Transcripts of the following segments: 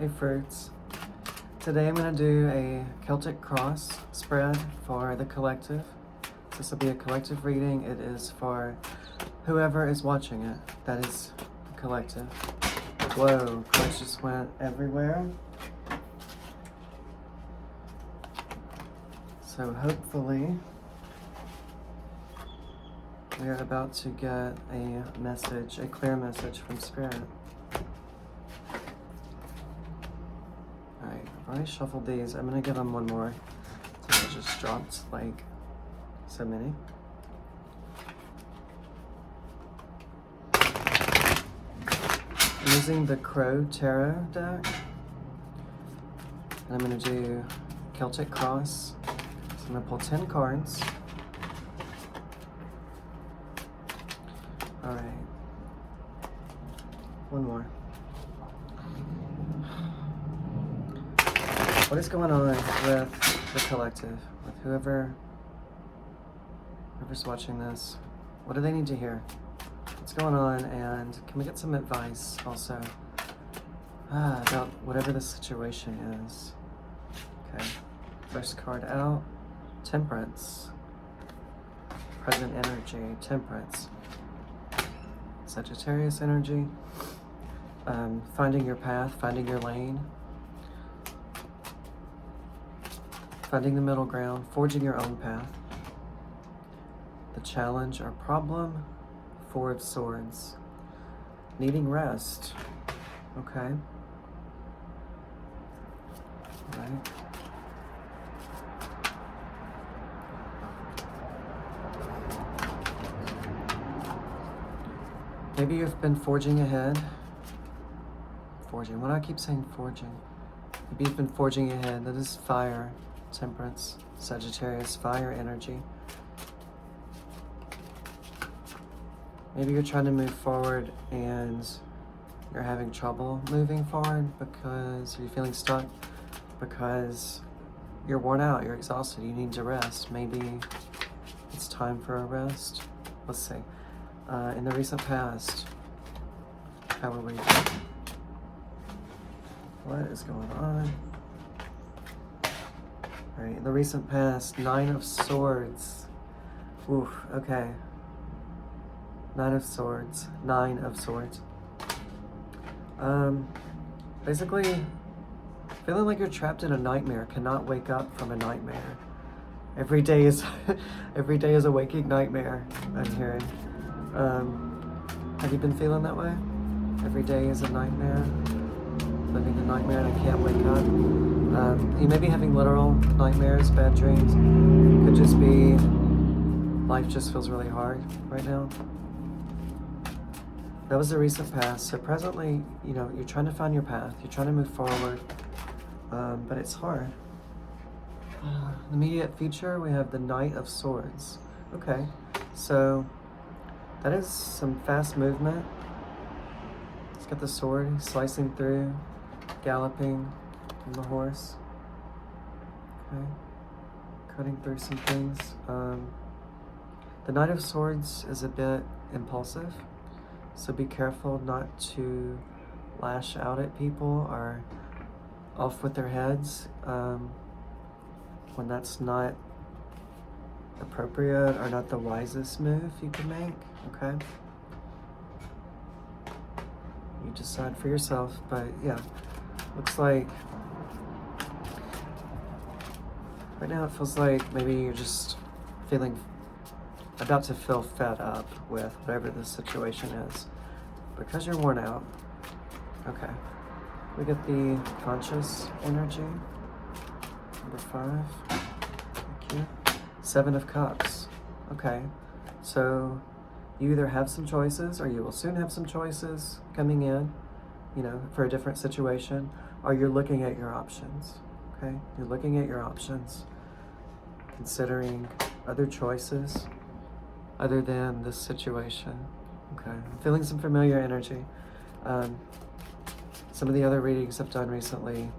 Hey fruits. Today I'm going to do a Celtic cross spread for the collective. This will be a collective reading. It is for whoever is watching it. That is the collective. Whoa, cards just went everywhere. So hopefully we are about to get a message, a clear message from Spirit. Alright, I've already shuffled these. I'm going to give them one more. So I just dropped like so many. I'm using the Crow Tarot deck. And I'm going to do Celtic Cross. So I'm going to pull 10 cards. Alright. One more. What is going on with the collective? With whoever's watching this? What do they need to hear? What's going on? And can we get some advice also about whatever the situation is? Okay. First card out. Temperance. Present energy. Temperance. Sagittarius energy. Finding your path. Finding your lane. Finding the middle ground. Forging your own path. The challenge or problem. Four of Swords. Needing rest. Okay. All right. Maybe you've been forging ahead. Forging. Why do I keep saying forging? Maybe you've been forging ahead. That is fire. Temperance. Sagittarius. Fire energy. Maybe you're trying to move forward and you're having trouble moving forward because you're feeling stuck, because you're worn out, you're exhausted, you need to rest. Maybe it's time for a rest. Let's see. In the recent past, how are we? What is going on? All right, in the recent past, 9 of Swords. Oof, okay. 9 of Swords. 9 of Swords. Basically, feeling like you're trapped in a nightmare, cannot wake up from a nightmare. Every day is a waking nightmare, I'm hearing. Have you been feeling that way? Every day is a nightmare. Living a nightmare and I can't wake up. You may be having literal nightmares, bad dreams. Could just be life just feels really hard right now. That was the recent past. So presently, you're trying to find your path. You're trying to move forward, but it's hard. The immediate future, we have the Knight of Swords. Okay, so that is some fast movement. Let's get the sword slicing through, galloping on the horse. Okay, cutting through some things. The Knight of Swords is a bit impulsive. So be careful not to lash out at people or off with their heads when that's not appropriate or not the wisest move you can make, okay? You decide for yourself, but yeah, looks like right now it feels like maybe you're just about to feel fed up with whatever the situation is because you're worn out. Okay, we get the conscious energy, number 5. Thank you. 7 of Cups. Okay, so you either have some choices or you will soon have some choices coming in, for a different situation, or you're looking at your options. Okay, you're looking at your options, considering other choices other than this situation. Okay, I'm feeling some familiar energy. Some of the other readings I've done recently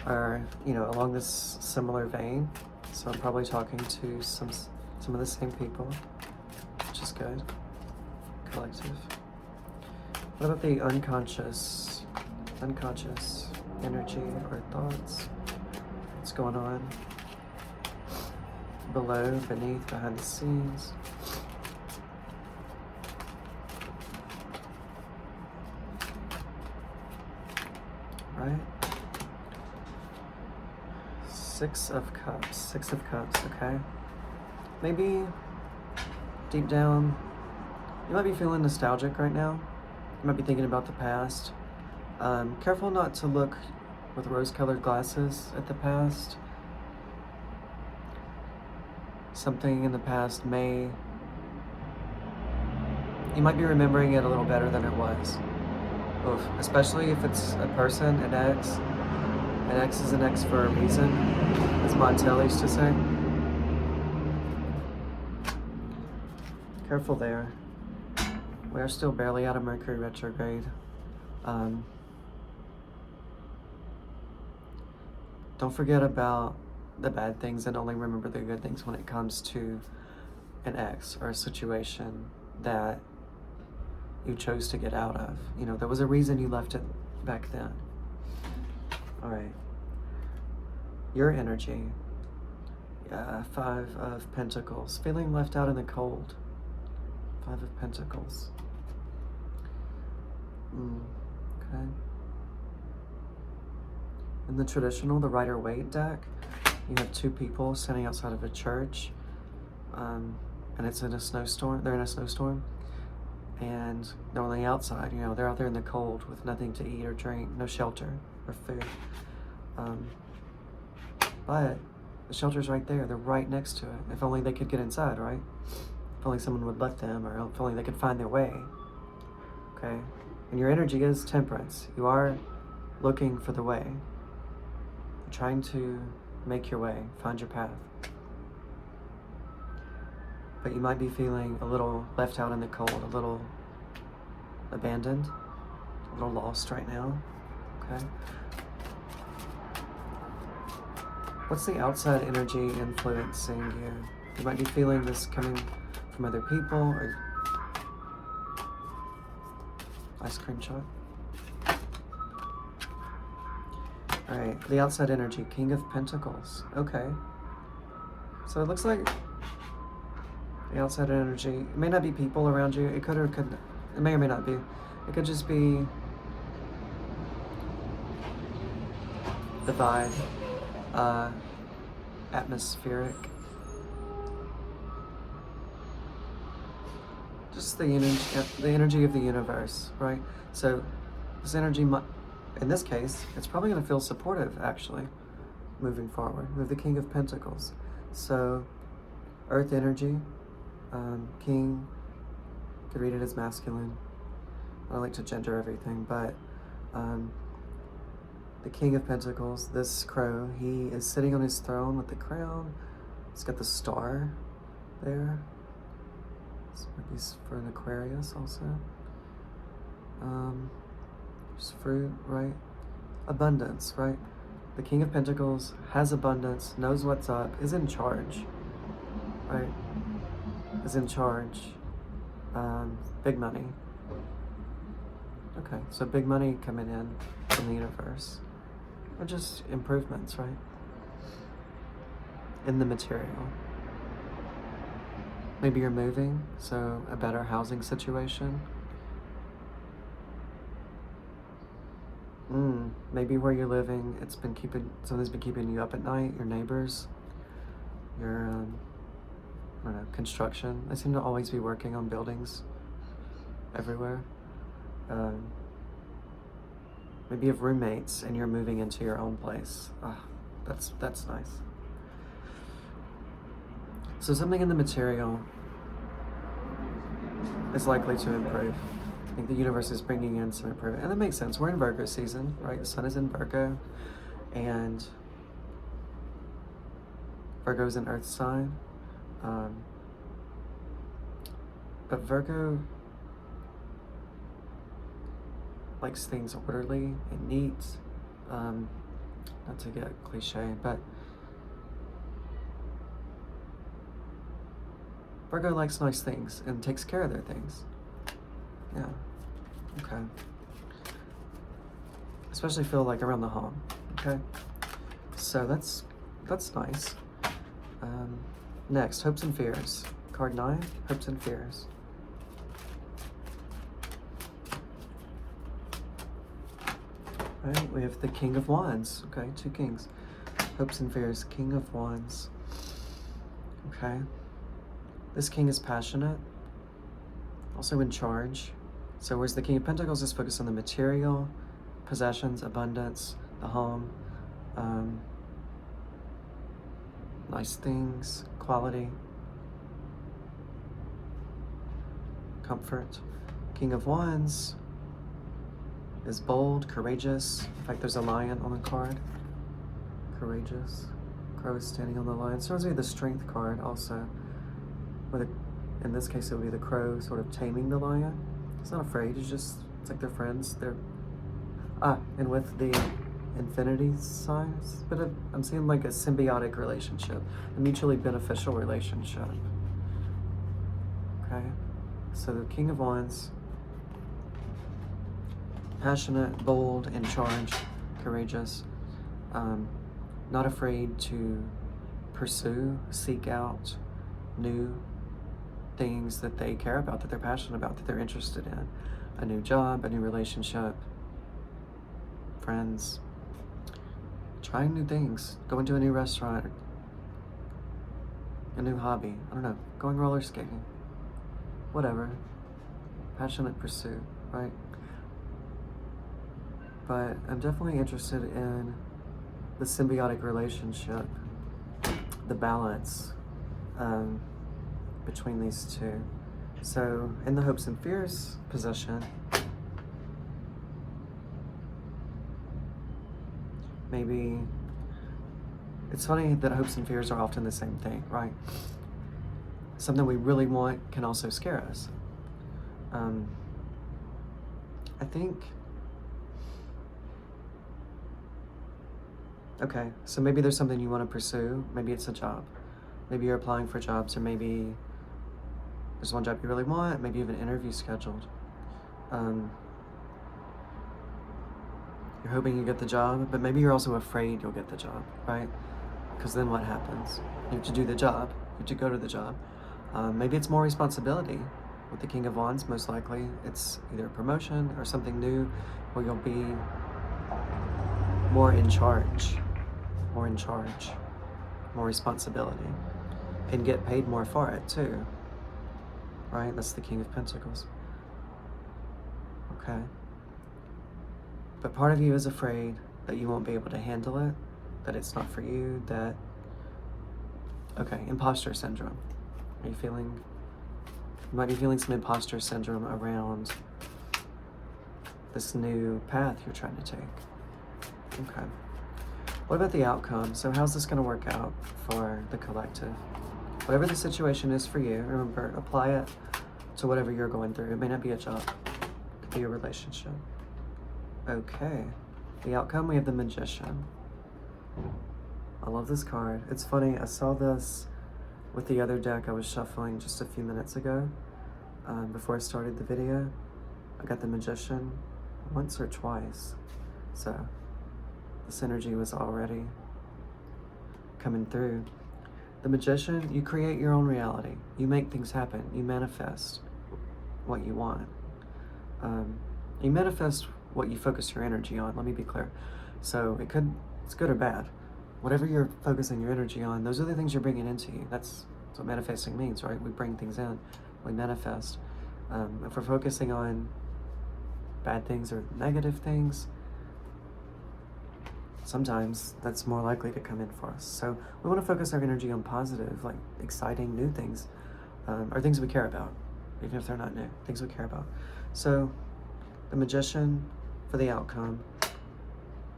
are, along this similar vein. So I'm probably talking to some of the same people, which is good. Collective. What about the unconscious? Unconscious. energy or thoughts. What's going on below, beneath, behind the scenes. Right? Six of Cups, okay? Maybe deep down, you might be feeling nostalgic right now. You might be thinking about the past. Careful not to look with rose-colored glasses at the past. Something in the past you might be remembering it a little better than it was. Oof. Especially if it's a person, an ex. An ex is an ex for a reason, as Montel used to say. Careful there. We are still barely out of Mercury retrograde. Don't forget about the bad things and only remember the good things when it comes to an ex or a situation that you chose to get out of. You know, there was a reason you left it back then. All right. Your energy. Yeah, Five of Pentacles. Feeling left out in the cold. Five of Pentacles. Okay. In the traditional, the Rider-Waite deck, you have two people standing outside of a church, and it's in a snowstorm. They're in a snowstorm, and they're on the outside. You know, they're out there in the cold with nothing to eat or drink, no shelter or food. But the shelter's right there. They're right next to it. If only they could get inside, right? If only someone would let them, or if only they could find their way. Okay? And your energy is Temperance. You are looking for the way. You're trying to make your way, find your path. But you might be feeling a little left out in the cold, a little abandoned, a little lost right now. Okay? What's the outside energy influencing you? You might be feeling this coming from other people or ice cream shot. All right, the outside energy, King of Pentacles. Okay. So it looks like the outside energy, it may not be people around you. It could or could, it may or may not be. It could just be the vibe, atmospheric. Just the energy of the universe, right? So this energy, in this case, it's probably going to feel supportive, actually, moving forward with the King of Pentacles. So earth energy, king, could read it as masculine. I don't like to gender everything, but the King of Pentacles, this crow, he is sitting on his throne with the crown. He's got the star there. So maybe for an Aquarius also. There's fruit, right? Abundance, right? The King of Pentacles has abundance, knows what's up, is in charge, right? Is in charge. Big money. Okay, so big money coming in from the universe. Or just improvements, right? In the material. Maybe you're moving, so a better housing situation. Maybe where you're living, something's been keeping you up at night, your neighbors, your, I don't know, construction. They seem to always be working on buildings everywhere. Maybe you have roommates and you're moving into your own place. That's nice. So something in the material is likely to improve. I think the universe is bringing in some improvement. And that makes sense. We're in Virgo season, right? The sun is in Virgo. And Virgo is an earth sign. But Virgo likes things orderly and neat. Not to get cliche, but Virgo likes nice things and takes care of their things. Yeah. Okay. especially feel like around the home. Okay, so that's nice. Next, hopes and fears. Card 9, hopes and fears. All right, we have the King of Wands. Okay, 2 kings. Hopes and fears, King of Wands. Okay. This king is passionate, also in charge. So whereas the King of Pentacles is focused on the material, possessions, abundance, the home, nice things, quality, comfort. King of Wands is bold, courageous. In fact, there's a lion on the card. Courageous. Crow is standing on the lion. So it's the strength card also. With in this case, it would be the crow sort of taming the lion. He's not afraid. It's like they're friends. And with the infinity sign, I'm seeing like a symbiotic relationship, a mutually beneficial relationship. Okay, so the King of Wands, passionate, bold, in charge, courageous, not afraid to pursue, seek out new things that they care about, that they're passionate about, that they're interested in. A new job, a new relationship, friends, trying new things, going to a new restaurant, a new hobby, I don't know, going roller skating, whatever. Passionate pursuit, right? But I'm definitely interested in the symbiotic relationship, the balance between these two. So in the hopes and fears position, maybe it's funny that hopes and fears are often the same thing, right? Something we really want can also scare us. I think, okay, so maybe there's something you want to pursue. Maybe it's a job. Maybe you're applying for jobs, or maybe there's one job you really want. Maybe you have an interview scheduled. You're hoping you get the job, but maybe you're also afraid you'll get the job, right? Because then what happens? You have to do the job. You have to go to the job. Maybe it's more responsibility. With the King of Wands, most likely it's either a promotion or something new where you'll be more in charge, more responsibility, and get paid more for it too, right? That's the King of Pentacles. Okay. But part of you is afraid that you won't be able to handle it, that it's not for you, okay, imposter syndrome. Are you feeling, you might be feeling some imposter syndrome around this new path you're trying to take. Okay. What about the outcome? So how's this going to work out for the collective? Whatever the situation is for you, remember, apply it to whatever you're going through. It may not be a job. It could be a relationship. Okay. The outcome, we have the Magician. I love this card. It's funny, I saw this with the other deck I was shuffling just a few minutes ago. Before I started the video, I got the Magician once or twice. So this energy was already coming through. The Magician, you create your own reality. You make things happen. You manifest what you want. You manifest what you focus your energy on. Let me be clear. So it's good or bad. Whatever you're focusing your energy on, those are the things you're bringing into you. That's what manifesting means, right? We bring things in, we manifest. If we're focusing on bad things or negative things, sometimes that's more likely to come in for us. So we want to focus our energy on positive, like exciting new things, or things we care about, even if they're not new, things we care about. So the Magician, for the outcome,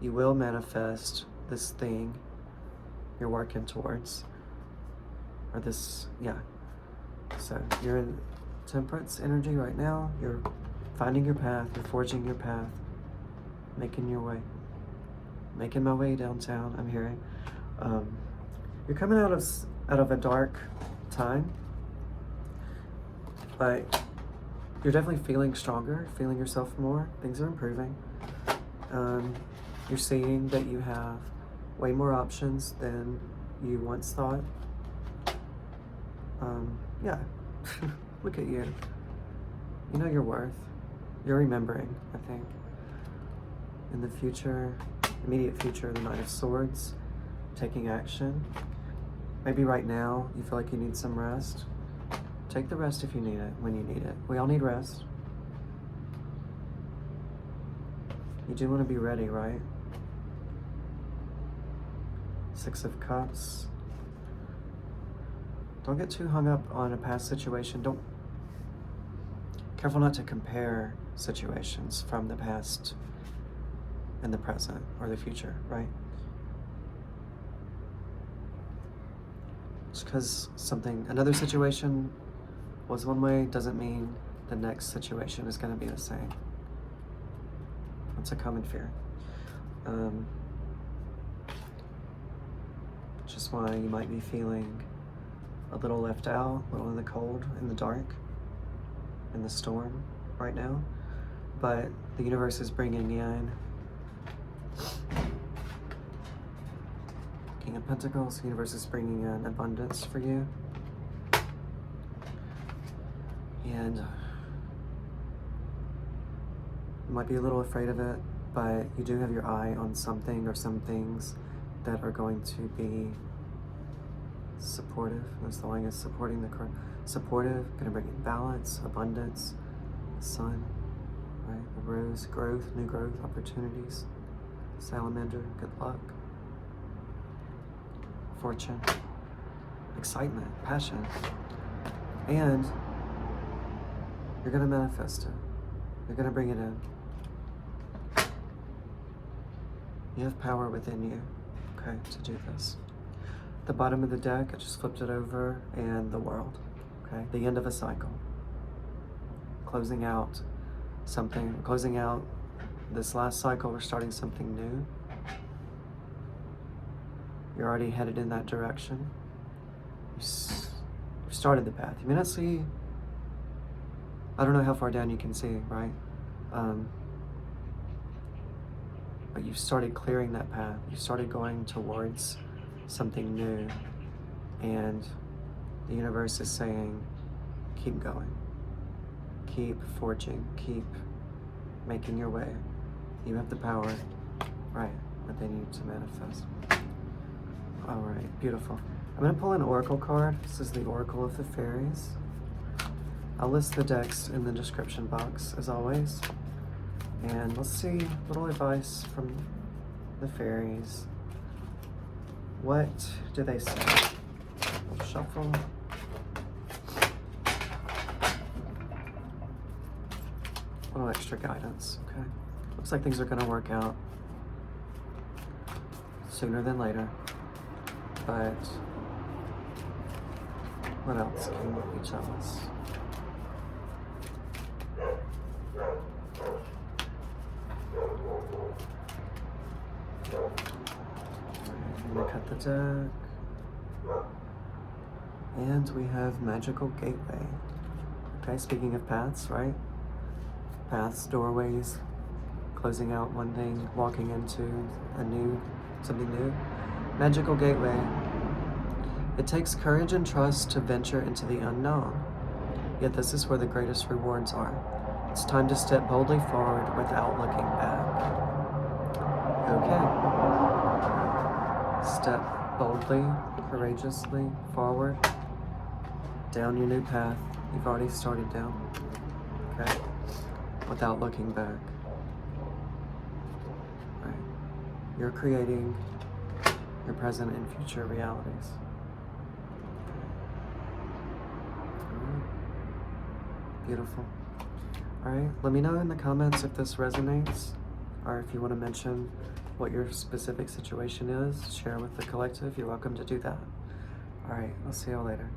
you will manifest this thing you're working towards, or this, yeah. So you're in Temperance energy right now. You're finding your path, you're forging your path, making your way. Making my way downtown, I'm hearing. You're coming out of a dark time, but you're definitely feeling stronger, feeling yourself more. Things are improving. You're seeing that you have way more options than you once thought. Yeah, look at you. You know your worth. You're remembering, I think. In the future, immediate future, the Knight of Swords, taking action. Maybe right now you feel like you need some rest. Take the rest if you need it, when you need it. We all need rest. You do want to be ready, right? Six of Cups. Don't get too hung up on a past situation. Careful not to compare situations from the past and the present or the future, right? Just because another situation was one way doesn't mean the next situation is going to be the same. That's a common fear. Which is why you might be feeling a little left out, a little in the cold, in the dark, in the storm right now. But the universe is bringing in King of Pentacles. The universe is bringing in abundance for you. And you might be a little afraid of it, but you do have your eye on something or some things that are going to be supportive. That's the line, is supporting the current. Supportive, going to bring in balance, abundance, sun, right? The rose, growth, new growth, opportunities. Salamander, good luck. Fortune, excitement, passion. And you're going to manifest it. You're going to bring it in. You have power within you, okay, to do this. The bottom of the deck, I just flipped it over, and the World, okay? The end of a cycle. Closing out something, closing out this last cycle, we're starting something new. You're already headed in that direction. You've started the path. You may not see, I don't know how far down you can see, right? But you've started clearing that path. You started going towards something new. And the universe is saying, keep going. Keep forging. Keep making your way. You have the power, right, within you to manifest. All right, beautiful. I'm going to pull an oracle card. This is the Oracle of the Fairies. I'll list the decks in the description box, as always. And let's see a little advice from the fairies. What do they say? We'll shuffle. A little extra guidance, okay? Looks like things are going to work out sooner than later. But what else can we tell us? I'm going to cut the deck. And we have Magical Gateway. Okay, speaking of paths, right? Paths, doorways, closing out one thing, walking into something new. Magical Gateway. It takes courage and trust to venture into the unknown. Yet this is where the greatest rewards are. It's time to step boldly forward without looking back. Okay. Step boldly, courageously forward down your new path you've already started down. Okay. Without looking back. Right. You're creating your present and future realities. Beautiful. All right, let me know in the comments if this resonates, or if you want to mention what your specific situation is, share with the collective. You're welcome to do that. All right, I'll see you all later.